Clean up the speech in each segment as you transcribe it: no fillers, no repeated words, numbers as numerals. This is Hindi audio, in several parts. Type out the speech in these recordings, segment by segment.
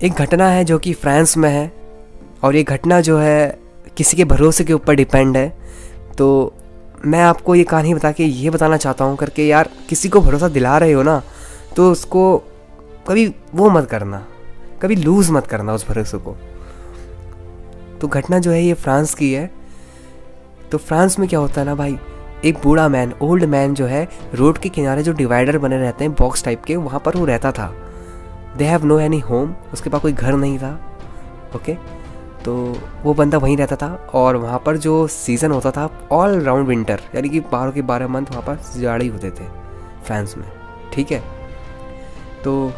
एक घटना है जो कि फ्रांस में है, और ये घटना जो है किसी के भरोसे के ऊपर डिपेंड है। तो मैं आपको ये कहानी बता के ये बताना चाहता हूँ करके, यार किसी को भरोसा दिला रहे हो ना तो उसको कभी वो मत करना, कभी लूज़ मत करना उस भरोसे को। तो घटना जो है ये फ्रांस की है। तो फ्रांस में क्या होता है ना भाई, एक बूढ़ा मैन, ओल्ड मैन जो है, रोड के किनारे जो डिवाइडर बने रहते हैं बॉक्स टाइप के, वहाँ पर वो रहता था। They have no any home, उसके पास कोई घर नहीं था। ओके, तो वो बंदा वहीं रहता था, और वहाँ पर जो सीज़न होता था ऑल राउंड विंटर, यानी कि 12 के 12 मंथ वहाँ पर जाड़े होते थे फ्रांस में। ठीक है, तो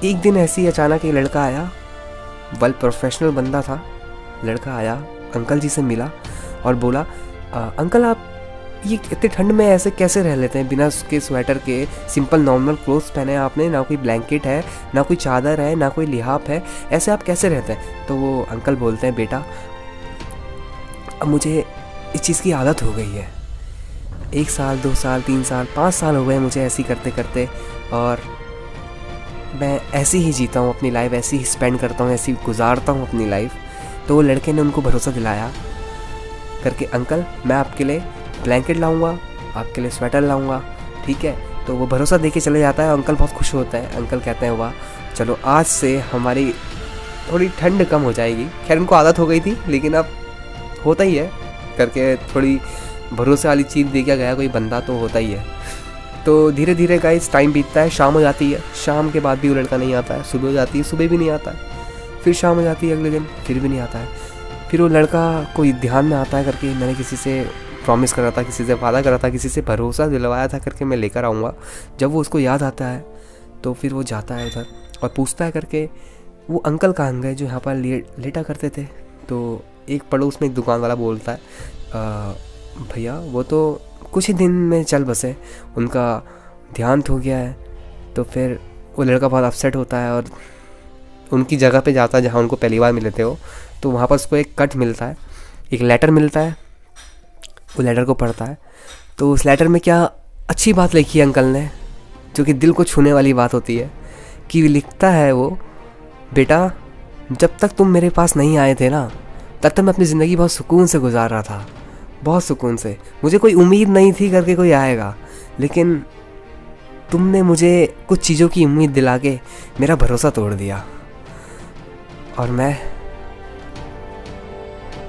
एक दिन ऐसे ही अचानक एक लड़का आया, वेल प्रोफेशनल बंदा था। लड़का आया, अंकल जी से मिला और बोला, अंकल आप ये इतने ठंड में ऐसे कैसे रह लेते हैं बिना उसके स्वेटर के, सिंपल नॉर्मल क्लोथ्स पहने हैं आपने, ना कोई ब्लैंकेट है, ना कोई चादर है, ना कोई लिहाफ है, ऐसे आप कैसे रहते हैं? तो वो अंकल बोलते हैं, बेटा अब मुझे इस चीज़ की आदत हो गई है। 1 साल 2 साल 3 साल 5 साल हो गए मुझे ऐसे ही करते करते, और मैं ऐसे ही जीता हूँ अपनी लाइफ, ऐसे ही स्पेंड करता हूँ, ऐसे ही गुजारता हूँ अपनी लाइफ। तो वो लड़के ने उनको भरोसा दिलाया करके, अंकल मैं आपके लिए ब्लैंकेट लाऊंगा, आपके लिए स्वेटर लाऊंगा, ठीक है? तो वो भरोसा देके चले जाता है। अंकल बहुत खुश होता है। अंकल कहते हैं, वाह चलो आज से हमारी थोड़ी ठंड कम हो जाएगी। खैर उनको आदत हो गई थी, लेकिन अब होता ही है करके, थोड़ी भरोसे वाली चीज़ दे के गया कोई बंदा तो होता ही है। तो धीरे धीरे गाइस टाइम बीतता है, शाम हो जाती है। शाम के बाद भी वो लड़का नहीं आता है, सुबह हो जाती है, सुबह भी नहीं आता है, फिर शाम हो जाती है अगले दिन, फिर भी नहीं आता है। फिर वो लड़का कोई ध्यान में आता है करके, मैंने किसी से प्रॉमिस करा था, किसी से वादा करा था, किसी से भरोसा दिलवाया था करके मैं लेकर आऊँगा। जब वो उसको याद आता है तो फिर वो जाता है उधर और पूछता है करके, वो अंकल कहाँ गए जो यहाँ पर लेटा करते थे? तो एक पड़ोस में एक दुकान वाला बोलता है, भैया वो तो कुछ ही दिन में चल बसे, उनका देहांत हो गया है। तो फिर वो लड़का बहुत अपसेट होता है और उनकी जगह पे जाता है जहाँ उनको पहली बार मिले थे वो। तो वहाँ पर उसको एक कट मिलता है, एक लेटर मिलता है। वो लेटर को पढ़ता है तो उस लेटर में क्या अच्छी बात लिखी है अंकल ने, जो कि दिल को छूने वाली बात होती है। कि लिखता है वो, बेटा जब तक तुम मेरे पास नहीं आए थे ना, तब तक मैं अपनी ज़िंदगी बहुत सुकून से गुजार रहा था, बहुत सुकून से। मुझे कोई उम्मीद नहीं थी करके कोई आएगा, लेकिन तुमने मुझे कुछ चीज़ों की उम्मीद दिला के मेरा भरोसा तोड़ दिया, और मैं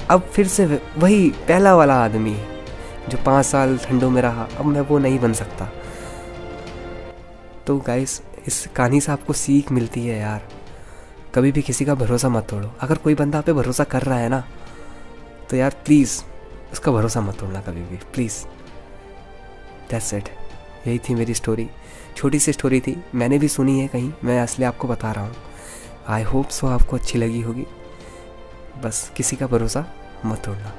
अब फिर से वही पहला वाला आदमी जो 5 साल ठंडों में रहा, अब मैं वो नहीं बन सकता। तो गाइस इस कहानी से आपको सीख मिलती है यार, कभी भी किसी का भरोसा मत तोड़ो। अगर कोई बंदा आप पे भरोसा कर रहा है ना, तो यार प्लीज़ उसका भरोसा मत तोड़ना कभी भी, प्लीज़। दैट्स इट, यही थी मेरी स्टोरी। छोटी सी स्टोरी थी, मैंने भी सुनी है कहीं, मैं इसलिए आपको बता रहा हूँ। आई होप सो आपको अच्छी लगी होगी। बस किसी का भरोसा मत तोड़ना।